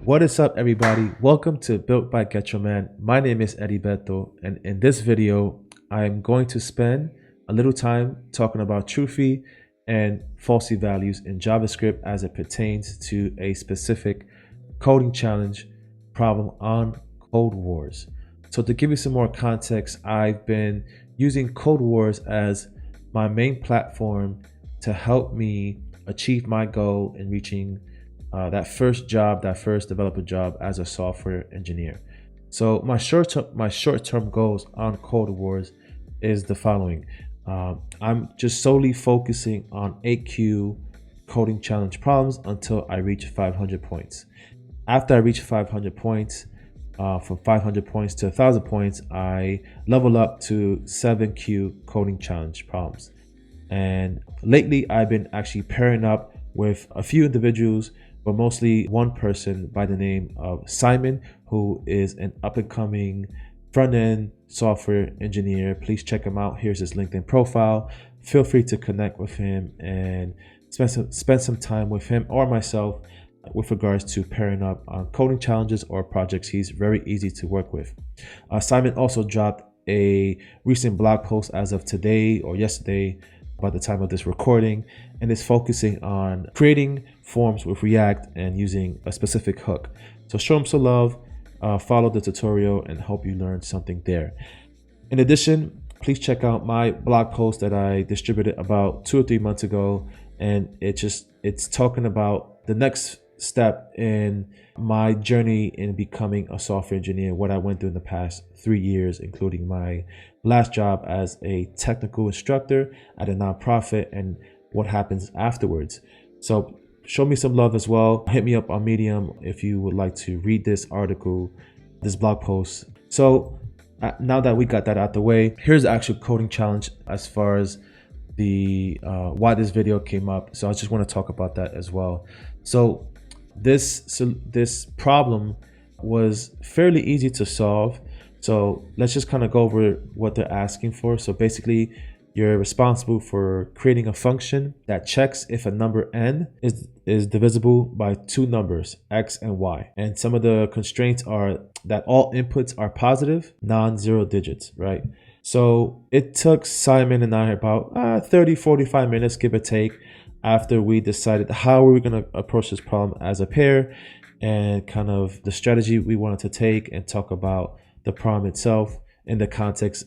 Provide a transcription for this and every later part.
What is up, everybody? Welcome to Built by Getroman. My name is Eddie Beto, and in this video, I'm going to spend a little time talking about Truthy and Falsy values in JavaScript as it pertains to a specific coding challenge problem on CodeWars. So to give you some more context, I've been using CodeWars as my main platform to help me achieve my goal in reaching that first developer job as a software engineer. So my short-term goals on CodeWars is the following. I'm just solely focusing on 8Q coding challenge problems until I reach 500 points. After I reach 500 points, from 500 points to 1,000 points, I level up to 7Q coding challenge problems. And lately, I've been actually pairing up with a few individuals, but mostly one person by the name of Simon, who is an up-and-coming front-end software engineer. Please check him out. Here's his LinkedIn profile. Feel free to connect with him and spend some time with him or myself with regards to pairing up on coding challenges or projects. He's very easy to work with. Simon also dropped a recent blog post as of today or yesterday by the time of this recording, and is focusing on creating forms with React and using a specific hook. So show him some love, follow the tutorial, and hope you learned something there. In addition, please check out my blog post that I distributed about 2 or 3 months ago, and it's talking about the next step in my journey in becoming a software engineer, what I went through in the past 3 years, including my last job as a technical instructor at a nonprofit and what happens afterwards. So show me some love as well. Hit me up on Medium if you would like to read this article, this blog post. So now that we got that out the way, here's the actual coding challenge as far as the why this video came up. So I just want to talk about that as well. So this problem was fairly easy to solve. So let's just kind of go over what they're asking for. So basically, you're responsible for creating a function that checks if a number n is divisible by 2 numbers, x and y. And some of the constraints are that all inputs are positive, non-zero digits, right? So it took Simon and I about 30-45 minutes, give or take, after we decided how we were going to approach this problem as a pair and kind of the strategy we wanted to take, and talk about the problem itself in the context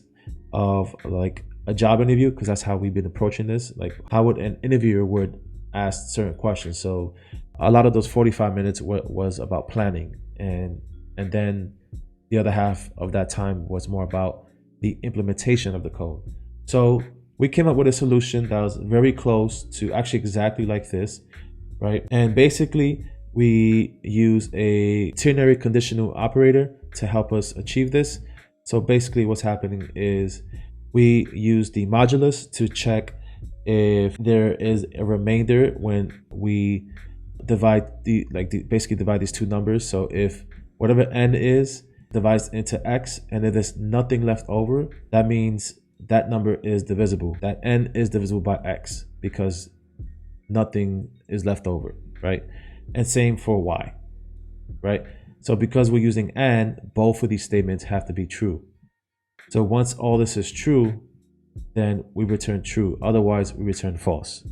of like a job interview, because that's how we've been approaching this. Like, how would an interviewer would ask certain questions. So a lot of those 45 minutes was about planning, and then the other half of that time was more about the implementation of the code. So we came up with a solution that was very close to actually exactly like this, right? And basically, we use a ternary conditional operator to help us achieve this. So basically what's happening is we use the modulus to check if there is a remainder when we basically divide these 2 numbers. So if whatever n is divides into x and if there's nothing left over, that means that number is divisible. That n is divisible by x because nothing is left over, right? And same for y, right? So because we're using and, both of these statements have to be true. So once all this is true, then we return true. Otherwise, we return false.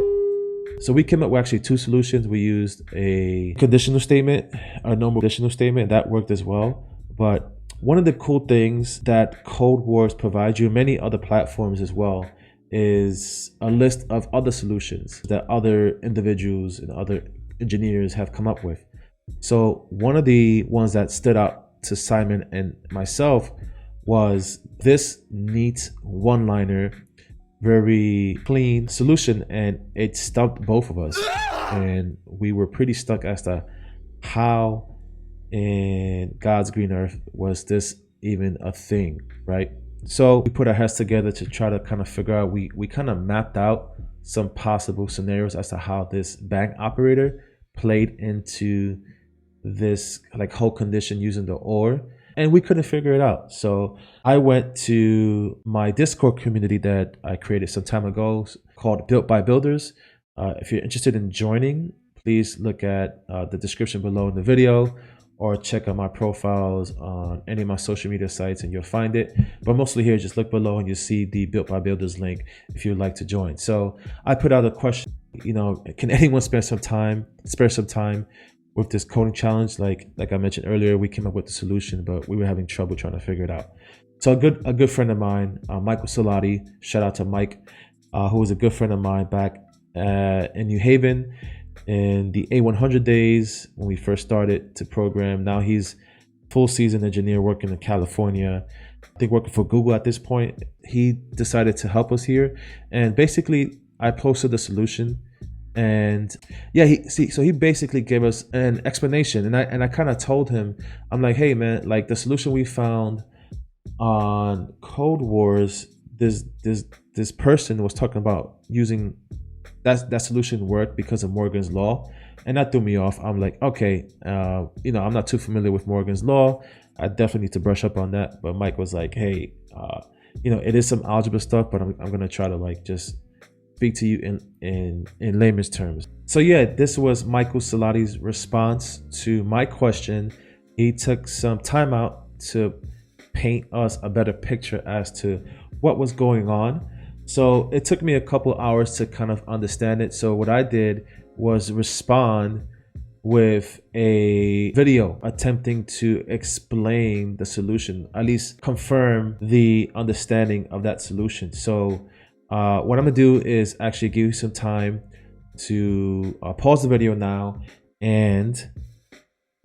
So we came up with actually 2 solutions. We used a conditional statement, a normal conditional statement, that worked as well. But one of the cool things that CodeWars provides you, and many other platforms as well, is a list of other solutions that other individuals and other engineers have come up with. So one of the ones that stood out to Simon and myself was this neat one-liner, very clean solution, and it stumped both of us. And we were pretty stuck as to how in God's green earth was this even a thing, right? So we put our heads together to try to kind of figure out, we kind of mapped out some possible scenarios as to how this bang operator played into this like whole condition using the or, and we couldn't figure it out. So I went to my Discord community that I created some time ago called Built by Builders. If you're interested in joining, please look at the description below in the video, or check out my profiles on any of my social media sites and you'll find it. But mostly here, just look below and you'll see the Built by Builders link if you'd like to join. So I put out a question, can anyone spare some time with this coding challenge? Like I mentioned earlier, we came up with the solution, but we were having trouble trying to figure it out. So a good friend of mine, Michael Salati, shout out to Mike, who was a good friend of mine back in New Haven in the A100 days when we first started to program. Now he's full season engineer working in California, I think working for Google at this point. He decided to help us here, and basically I posted the solution, and yeah, he basically gave us an explanation, and I kind of told him, I'm like, hey man, like the solution we found on CodeWars, this person was talking about using that solution worked because of Morgan's law, and that threw me off. I'm like, okay, I'm not too familiar with Morgan's law. I definitely need to brush up on that. But Mike was like, hey, it is some algebra stuff, but I'm gonna try to like just speak to you in layman's terms. So yeah, this was Michael Salati's response to my question. He took some time out to paint us a better picture as to what was going on. So it took me a couple hours to kind of understand it. So what I did was respond with a video attempting to explain the solution, at least confirm the understanding of that solution. So what I'm gonna do is actually give you some time to pause the video now and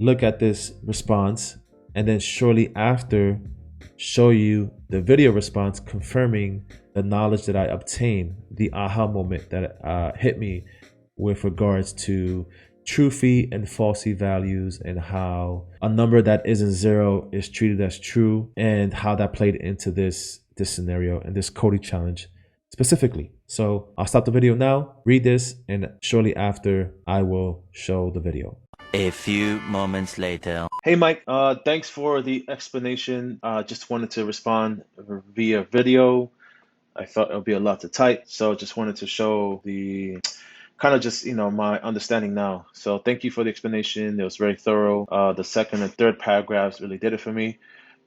look at this response, and then shortly after show you the video response confirming the knowledge that I obtained, the aha moment that hit me with regards to Truthy and Falsy values, and how a number that isn't zero is treated as true, and how that played into this scenario and this coding challenge specifically. So I'll stop the video now, read this, and shortly after I will show the video. A few moments later. Hey Mike, thanks for the explanation. Just wanted to respond via video. I thought it would be a lot to type, so just wanted to show the kind of just, my understanding now. So thank you for the explanation. It was very thorough. The second and third paragraphs really did it for me.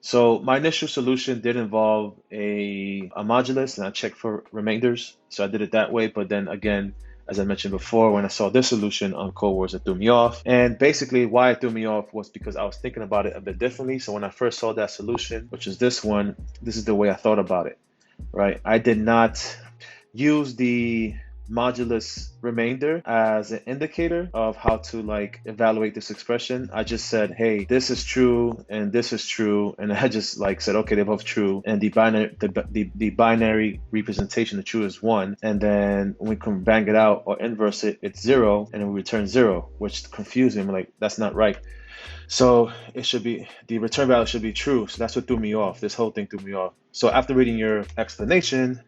So my initial solution did involve a modulus, and I checked for remainders. So I did it that way, but then again, as I mentioned before, when I saw this solution on CodeWars, it threw me off. And basically why it threw me off was because I was thinking about it a bit differently. So when I first saw that solution, which is this one, this is the way I thought about it, right? I did not use the modulus remainder as an indicator of how to like evaluate this expression. I just said, hey, this is true and this is true, and I just like said, okay, they're both true, and the binary representation of true is 1, and then when we can bang it out or inverse it, it's 0, and then we return 0, which confused me. I'm like, that's not right. So it should be, the return value should be true. So that's what threw me off. This whole thing threw me off. So after reading your explanation,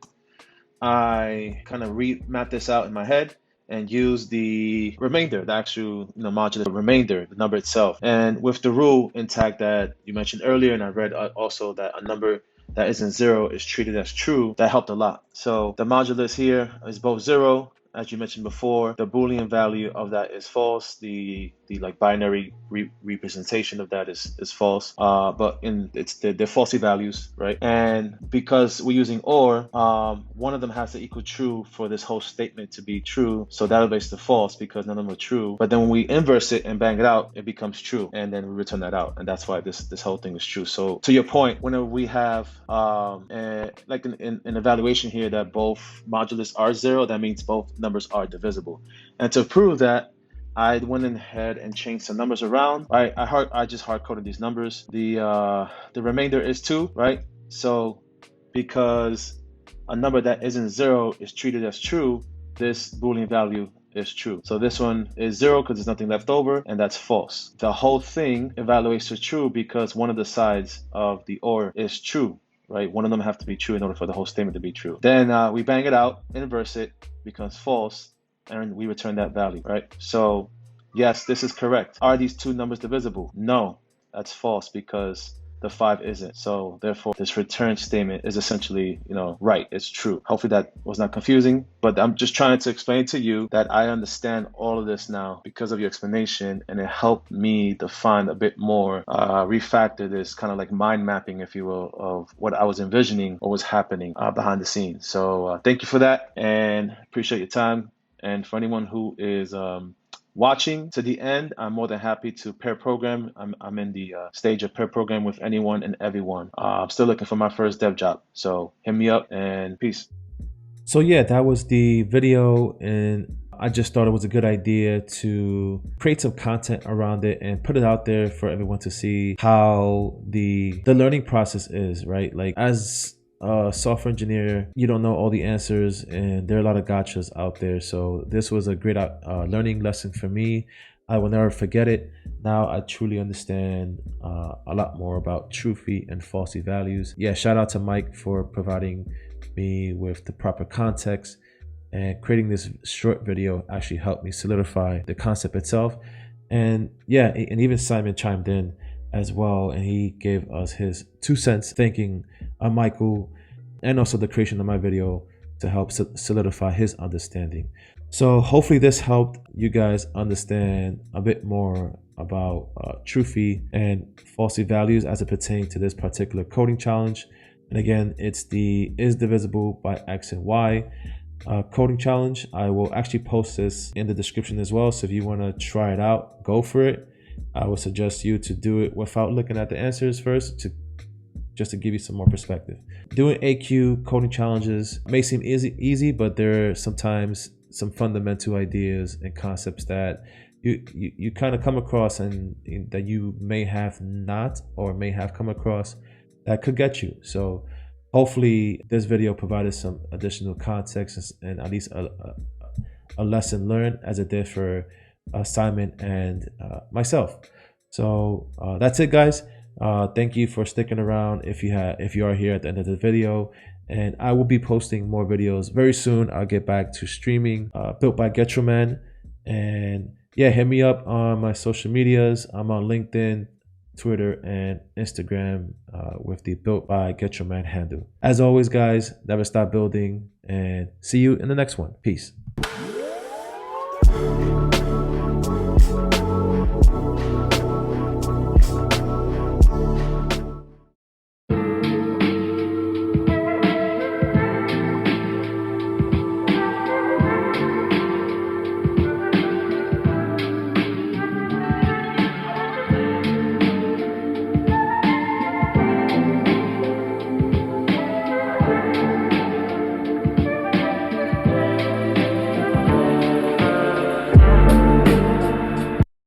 I kind of mapped this out in my head and used the remainder, the actual modular remainder, the number itself. And with the rule intact that you mentioned earlier, and I read also that a number that isn't 0 is treated as true, that helped a lot. So the modulus here is both 0, as you mentioned before. The Boolean value of that is false. The like binary representation of that is false. But it's the falsy values, right? And because we're using or, one of them has to equal true for this whole statement to be true. So that'll base the false because none of them are true. But then when we inverse it and bang it out, it becomes true, and then we return that out, and that's why this whole thing is true. So to your point, whenever we have like an evaluation here that both modulus are 0, that means both numbers are divisible. And to prove that, I went ahead and changed some numbers around. Right, I just hard coded these numbers. The remainder is 2, right? So because a number that isn't 0 is treated as true, this Boolean value is true. So this one is 0 because there's nothing left over, and that's false. The whole thing evaluates to true because one of the sides of the or is true, right? One of them have to be true in order for the whole statement to be true. Then we bang it out, inverse it, becomes false, and we return that value, right? So yes, this is correct. Are these two numbers divisible? No, that's false because the 5 isn't. So therefore, this return statement is essentially, right. It's true. Hopefully that was not confusing, but I'm just trying to explain to you that I understand all of this now because of your explanation, and it helped me define a bit more, refactor this kind of like mind mapping, if you will, of what I was envisioning, what was happening behind the scenes. So thank you for that, and appreciate your time. And for anyone who is watching to the end, I'm more than happy to pair program. I'm in the stage of pair program with anyone and everyone. I'm still looking for my first dev job. So hit me up, and peace. So yeah, that was the video, and I just thought it was a good idea to create some content around it and put it out there for everyone to see how the learning process is, right? Like, as a software engineer, you don't know all the answers, and there are a lot of gotchas out there. So this was a great learning lesson for me. I will never forget it. Now I truly understand a lot more about Truthy and Falsy values. Yeah, shout out to Mike for providing me with the proper context, and creating this short video actually helped me solidify the concept itself. And yeah, and even Simon chimed in as well, and he gave us his 2 cents, thanking Michael and also the creation of my video to help solidify his understanding. So hopefully this helped you guys understand a bit more about Truthy and Falsy values as it pertains to this particular coding challenge. And again, it's the is divisible by X and Y coding challenge. I will actually post this in the description as well. So if you want to try it out, go for it. I would suggest you to do it without looking at the answers first, just to give you some more perspective. Doing AQ coding challenges may seem easy, but there are sometimes some fundamental ideas and concepts that you kind of come across, and that you may have not or may have come across, that could get you. So hopefully this video provided some additional context and at least a lesson learned, as it did for Simon and myself. So that's it, guys. Thank you for sticking around if you are here at the end of the video, and I will be posting more videos very soon. I'll get back to streaming Built by Getroman, and yeah, hit me up on my social medias. I'm on LinkedIn, Twitter, and Instagram with the Built by Getroman handle. As always, guys, never stop building, and see you in the next one. Peace.